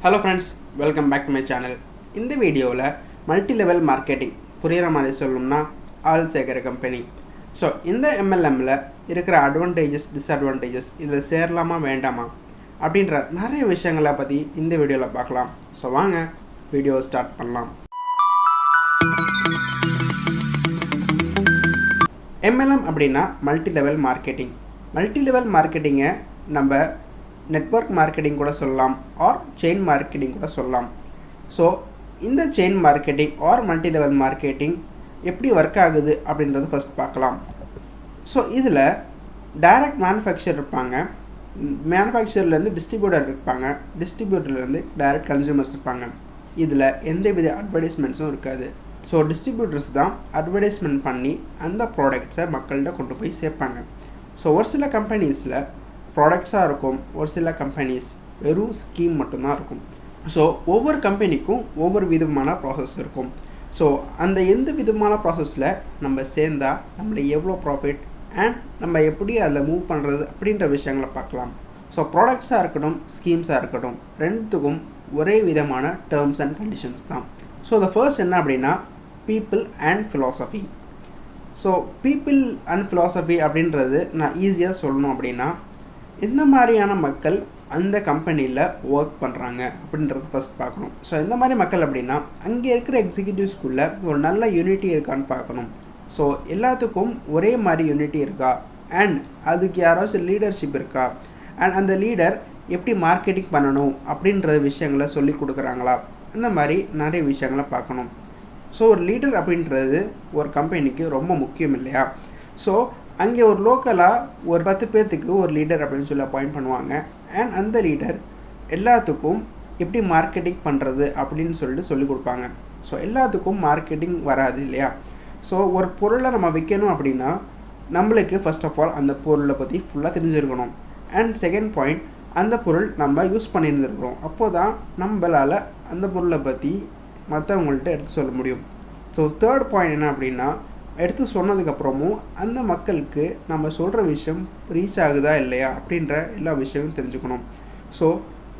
Hello friends, welcome back to my channel. In this video, multi-level marketing புரியுற மாதிரி சொல்லணும்னா ஆள் சேர்க்கிற கம்பெனி. ஸோ இந்த MLMல இருக்கிற அட்வான்டேஜஸ் டிஸ்அட்வான்டேஜஸ் இதில் சேரலாமா வேண்டாமா அப்படின்ற நிறைய விஷயங்களை பற்றி இந்த வீடியோவில் பார்க்கலாம். ஸோ வாங்க வீடியோவை ஸ்டார்ட் பண்ணலாம். MLM அப்படின்னா multi level marketing. Multi level மார்க்கெட்டிங்கை நம்ம நெட்வொர்க் மார்க்கெட்டிங் கூட சொல்லலாம் ஆர் செயின் மார்க்கெட்டிங் கூட சொல்லலாம். ஸோ இந்த chain marketing R multi level marketing எப்படி ஒர்க் ஆகுது அப்படின்றது ஃபஸ்ட் பார்க்கலாம். ஸோ இதில் டைரக்ட் மேனுஃபேக்சர் இருப்பாங்க, மேனுஃபேக்சர்லேருந்து டிஸ்ட்ரிபியூட்டர் இருப்பாங்க, டிஸ்ட்ரிபியூட்டர்லேருந்து டைரக்ட் கன்சூமர்ஸ் இருப்பாங்க. இதில் எந்தவித அட்வர்டைஸ்மெண்ட்ஸும் இருக்காது. ஸோ டிஸ்ட்ரிபியூட்டர்ஸ் தான் அட்வர்டைஸ்மெண்ட் பண்ணி அந்த ப்ராடக்ட்ஸை மக்கள்கிட்ட கொண்டு போய் சேர்ப்பாங்க. ஸோ ஒரு சில கம்பெனிஸில் ப்ராடக்ட்ஸாக இருக்கும், ஒரு சில கம்பெனிஸ் வெறும் ஸ்கீம் மட்டும்தான் இருக்கும். ஸோ ஒவ்வொரு கம்பெனிக்கும் ஒவ்வொரு விதமான ப்ராசஸ் இருக்கும். ஸோ அந்த எந்த விதமான ப்ராசஸில் நம்ம சேர்ந்தால் நம்மளுக்கு எவ்வளோ ப்ராஃபிட் அண்ட் நம்ம எப்படி அதில் மூவ் பண்ணுறது அப்படின்ற விஷயங்களை பார்க்கலாம். ஸோ ப்ராடக்ட்ஸாக இருக்கட்டும், ஸ்கீம்ஸாக இருக்கட்டும், ரெண்டுத்துக்கும் ஒரே விதமான டேர்ம்ஸ் அண்ட் கண்டிஷன்ஸ் தான். ஸோ த ஃபர்ஸ்ட் என்ன அப்படின்னா people and philosophy. So people and philosophy அப்படின்றது நான் ஈஸியாக சொல்லணும் அப்படின்னா எந்த மாதிரியான மக்கள் அந்த கம்பெனியில் ஒர்க் பண்ணுறாங்க அப்படின்றது ஃபஸ்ட் பார்க்கணும். ஸோ எந்த மாதிரி மக்கள் அப்படின்னா அங்கே இருக்கிற எக்ஸிக்யூட்டிவ்ஸ்குள்ளே ஒரு நல்ல யூனிட்டி இருக்கான்னு பார்க்கணும். ஸோ எல்லாத்துக்கும் ஒரே மாதிரி யூனிட்டி இருக்கா அண்ட் அதுக்கு யாராச்சும் லீடர்ஷிப் இருக்கா அண்ட் அந்த லீடர் எப்படி மார்க்கெட்டிங் பண்ணணும் அப்படின்ற விஷயங்களை சொல்லி கொடுக்குறாங்களா, அந்த மாதிரி நிறைய விஷயங்களை பார்க்கணும். ஸோ ஒரு லீடர் அப்படின்றது ஒரு கம்பெனிக்கு ரொம்ப முக்கியம் இல்லையா? ஸோ அங்கே ஒரு லோக்கலாக ஒரு 10 பேர்த்துக்கு ஒரு லீடர் அப்படின்னு சொல்லி அப்பாயிண்ட் பண்ணுவாங்க அண்ட் அந்த லீடர் எல்லாத்துக்கும் எப்படி மார்க்கெட்டிங் பண்ணுறது அப்படின்னு சொல்லிட்டு கொடுப்பாங்க. ஸோ எல்லாத்துக்கும் மார்க்கெட்டிங் வராது இல்லையா? ஸோ ஒரு பொருளை நம்ம விற்கணும் அப்படின்னா நம்மளுக்கு ஃபர்ஸ்ட் ஆஃப் ஆல் அந்த பொருளை பற்றி ஃபுல்லாக தெரிஞ்சிருக்கணும் அண்ட் செகண்ட் பாயிண்ட் அந்த பொருள் நம்ம யூஸ் பண்ணியிருந்துருக்கணும். அப்போ தான் நம்மளால் அந்த பொருளை பற்றி மற்றவங்கள்ட்ட எடுத்து சொல்ல முடியும். ஸோ தேர்ட் பாயிண்ட் என்ன அப்படின்னா எடுத்து சொன்னதுக்கப்புறமும் அந்த மக்களுக்கு நம்ம சொல்கிற விஷயம் ரீச் ஆகுதா இல்லையா அப்படின்ற எல்லா விஷயமும் தெரிஞ்சுக்கணும். ஸோ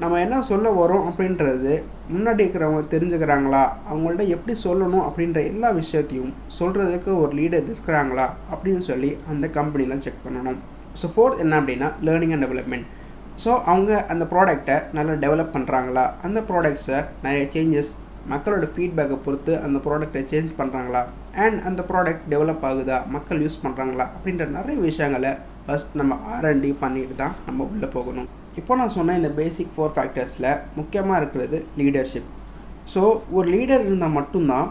நம்ம என்ன சொல்ல வரோம் அப்படின்றது முன்னாடி இருக்கிறவங்க தெரிஞ்சுக்கிறாங்களா, அவங்கள்ட்ட எப்படி சொல்லணும் அப்படின்ற எல்லா விஷயத்தையும் சொல்கிறதுக்கு ஒரு லீடர் இருக்கிறாங்களா அப்படின்னு சொல்லி அந்த கம்பெனிலாம் செக் பண்ணணும். ஸோ ஃபோர்த் என்ன அப்படின்னா லேர்னிங் அண்ட் டெவலப்மெண்ட். ஸோ அவங்க அந்த ப்ராடக்டை நல்லா டெவலப் பண்ணுறாங்களா, அந்த ப்ராடக்ட்ஸை நிறைய சேஞ்சஸ் மக்களோட ஃபீட்பேக்கை பொறுத்து அந்த ப்ராடக்டை சேஞ்ச் பண்ணுறாங்களா அண்ட் அந்த ப்ராடக்ட் டெவலப் ஆகுதா, மக்கள் யூஸ் பண்ணுறாங்களா அப்படின்ற நிறைய விஷயங்களை ஃபஸ்ட் நம்ம R&D பண்ணிட்டு தான் நம்ம உள்ளே போகணும். இப்போ நான் சொன்ன இந்த பேசிக் 4 ஃபேக்டர்ஸில் முக்கியமாக இருக்கிறது லீடர்ஷிப். ஸோ ஒரு லீடர் இருந்தால் மட்டும்தான்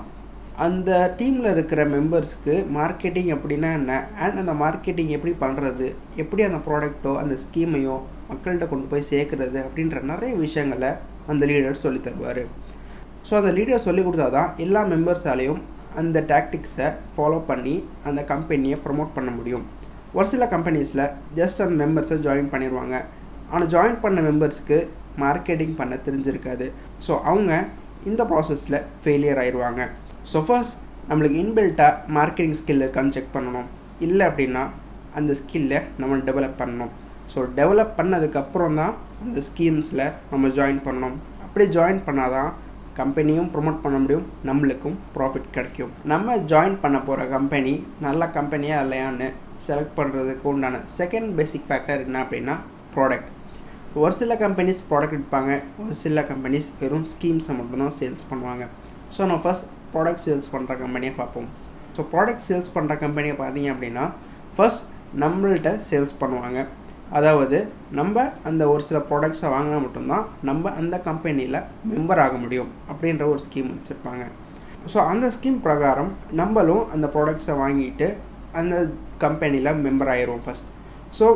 அந்த டீமில் இருக்கிற மெம்பர்ஸ்க்கு மார்க்கெட்டிங் அப்படின்னா என்ன அண்ட் அந்த மார்க்கெட்டிங் எப்படி பண்ணுறது, எப்படி அந்த ப்ராடக்ட்டோ அந்த ஸ்கீமையோ மக்கள்கிட்ட கொண்டு போய் சேர்க்குறது அப்படின்ற நிறைய விஷயங்களை அந்த லீடர் சொல்லி தருவார். ஸோ அந்த லீடர் சொல்லி கொடுத்தா தான் எல்லா மெம்பர்ஸாலேயும் அந்த டாக்டிக்ஸை ஃபாலோ பண்ணி அந்த கம்பெனியை ப்ரமோட் பண்ண முடியும். ஒரு சில கம்பெனிஸில் ஜஸ்ட் அந்த மெம்பர்ஸை ஜாயின் பண்ணிடுவாங்க, ஆனால் ஜாயின் பண்ண மெம்பர்ஸ்க்கு மார்க்கெட்டிங் பண்ண தெரிஞ்சிருக்காது. ஸோ அவங்க இந்த ப்ராசஸில் ஃபெயிலியர் ஆயிடுவாங்க. ஸோ ஃபர்ஸ்ட் நம்மளுக்கு இன்பில்ட்டாக மார்க்கெட்டிங் ஸ்கில் இருக்கான்னு செக் பண்ணணும். இல்லை அப்படின்னா அந்த ஸ்கில்லை நம்ம டெவலப் பண்ணணும். ஸோ டெவலப் பண்ணதுக்கப்புறம் தான் அந்த ஸ்கீம்ஸில் நம்ம ஜாயின் பண்ணணும். அப்படி ஜாயின் பண்ணால் தான் கம்பெனியும் ப்ரொமோட் பண்ண முடியும், நம்மளுக்கும் ப்ராஃபிட் கிடைக்கும். நம்ம ஜாயின் பண்ண போகிற கம்பெனி நல்ல கம்பெனியாக இல்லையான்னு செலக்ட் பண்ணுறதுக்கு உண்டான செகண்ட் பேசிக் ஃபேக்டர் என்ன அப்படின்னா ப்ராடக்ட். ஒரு சில கம்பெனிஸ் ப்ராடக்ட் விற்பாங்க, ஒரு சில கம்பெனிஸ் வெறும் ஸ்கீம்ஸை மட்டும்தான் சேல்ஸ் பண்ணுவாங்க. ஸோ நம்ம ஃபஸ்ட் ப்ராடக்ட் சேல்ஸ் பண்ணுற கம்பெனியை பார்ப்போம். ஸோ ப்ராடக்ட் சேல்ஸ் பண்ணுற கம்பெனியை பார்த்தீங்க அப்படின்னா ஃபர்ஸ்ட் நம்மள்கிட்ட சேல்ஸ் பண்ணுவாங்க. அதாவது நம்ம அந்த ஒரு சில ப்ராடக்ட்ஸை வாங்கினா மட்டும்தான் நம்ம அந்த கம்பெனியில் மெம்பர் ஆக முடியும் அப்படின்ற ஒரு ஸ்கீம் வச்சுருப்பாங்க. ஸோ அந்த ஸ்கீம் பிரகாரம் நம்மளும் அந்த ப்ராடக்ட்ஸை வாங்கிட்டு அந்த கம்பெனியில் மெம்பர் ஆயிடுவோம் ஃபஸ்ட். ஸோ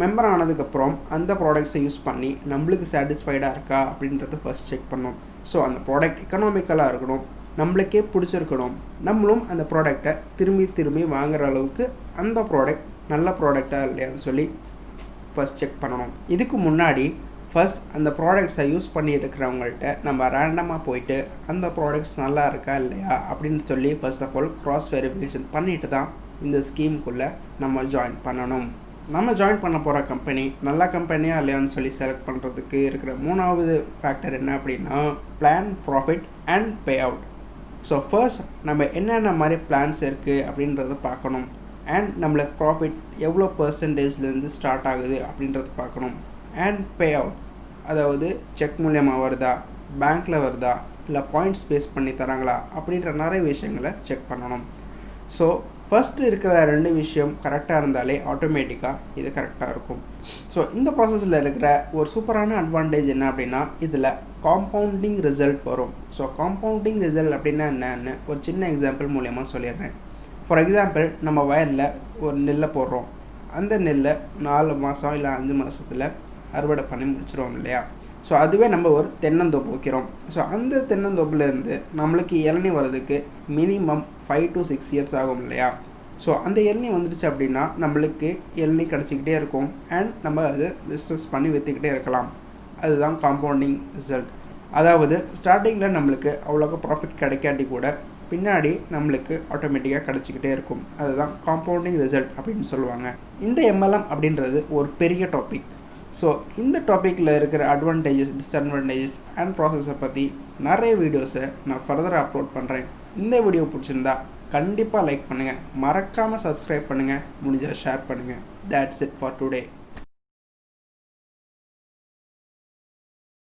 மெம்பர் ஆனதுக்கப்புறம் அந்த ப்ராடக்ட்ஸை யூஸ் பண்ணி நம்மளுக்கு சாட்டிஸ்ஃபைடாக இருக்கா அப்படின்றத ஃபஸ்ட் செக் பண்ணோம். ஸோ அந்த ப்ராடக்ட் எக்கனாமிக்கலாக இருக்கணும், நம்மளுக்கே பிடிச்சிருக்கணும், நம்மளும் அந்த ப்ராடக்டை திரும்பி வாங்குகிற அளவுக்கு அந்த ப்ராடக்ட் நல்ல ப்ராடக்டாக இல்லையான்னு சொல்லி ஃபஸ்ட் செக் பண்ணணும். இதுக்கு முன்னாடி ஃபர்ஸ்ட் அந்த ப்ராடக்ட்ஸை யூஸ் பண்ணி இருக்கிறவங்கள்ட்ட நம்ம ரேண்டமாக போயிட்டு அந்த ப்ராடக்ட்ஸ் நல்லா இருக்கா இல்லையா அப்படின்னு சொல்லி first of all cross verification பண்ணிட்டு தான் இந்த ஸ்கீமுக்குள்ளே நம்ம ஜாயின் பண்ணணும். நம்ம ஜாயின் பண்ண போகிற கம்பெனி நல்ல கம்பெனியாக இல்லையான்னு சொல்லி செலக்ட் பண்ணுறதுக்கு இருக்கிற மூணாவது ஃபேக்டர் என்ன அப்படின்னா plan, profit and pay out. So first நம்ம என்னென்ன மாதிரி பிளான்ஸ் இருக்குது அப்படின்றத பார்க்கணும். அண்ட் நம்மளுக்கு ப்ராஃபிட் எவ்வளோ பர்சன்டேஜ்லேருந்து ஸ்டார்ட் ஆகுது அப்படின்றத பார்க்கணும். அண்ட் பே அவுட், அதாவது செக் மூலியமாக வருதா, பேங்க்கில் வருதா, இல்லை பாயிண்ட்ஸ் பேஸ் பண்ணி தராங்களா அப்படின்ற நிறைய விஷயங்களை செக் பண்ணணும். ஸோ ஃபஸ்ட்டு இருக்கிற 2 விஷயம் கரெக்டாக இருந்தாலே ஆட்டோமேட்டிக்காக இது கரெக்டாக இருக்கும். ஸோ இந்த ப்ராசஸில் இருக்கிற ஒரு சூப்பரான அட்வான்டேஜ் என்ன அப்படின்னா இதில் காம்பவுண்டிங் ரிசல்ட் வரும். ஸோ காம்பவுண்டிங் ரிசல்ட் அப்படின்னா என்னன்னு ஒரு சின்ன எக்ஸாம்பிள் மூலயமா சொல்லிடுறேன். ஃபார் எக்ஸாம்பிள், நம்ம வயலில் ஒரு நெல்லை போடுறோம். அந்த நெல்லை 4 மாதம் இல்லை 5 மாதத்தில் அறுவடை பண்ணி முடிச்சிடுவோம் இல்லையா. ஸோ அதுவே நம்ம ஒரு தென்னந்தோப்பு வைக்கிறோம். ஸோ அந்த தென்னந்தோப்புலேருந்து நம்மளுக்கு இளநீ வர்றதுக்கு மினிமம் 5 to 6 இயர்ஸ் ஆகும் இல்லையா. ஸோ அந்த இளநீ வந்துடுச்சு அப்படின்னா நம்மளுக்கு இளநீ கிடச்சிக்கிட்டே இருக்கும். அண்ட் நம்ம அது பிஸ்னஸ் பண்ணி விற்றுக்கிட்டே இருக்கலாம். அதுதான் காம்பவுண்டிங் ரிசல்ட். அதாவது ஸ்டார்டிங்கில் நம்மளுக்கு அவ்வளோக்கா ப்ராஃபிட் கிடைக்காட்டி கூட பின்னாடி நம்மளுக்கு ஆட்டோமேட்டிக்காக கிடச்சிக்கிட்டே இருக்கும். அதுதான் காம்பவுண்டிங் ரிசல்ட் அப்படின்னு சொல்லுவாங்க. இந்த MLM அப்படின்றது ஒரு பெரிய டாபிக். ஸோ இந்த டாப்பிக்கில் இருக்கிற அட்வான்டேஜஸ், டிஸ்அட்வான்டேஜஸ் அண்ட் ப்ராசஸை பற்றி நிறைய வீடியோஸை நான் ஃபர்தராக அப்லோட் பண்ணுறேன். இந்த வீடியோ பிடிச்சிருந்தா கண்டிப்பாக லைக் பண்ணுங்கள், மறக்காமல் சப்ஸ்கிரைப் பண்ணுங்கள், முடிஞ்சால் ஷேர் பண்ணுங்கள். That's it for today.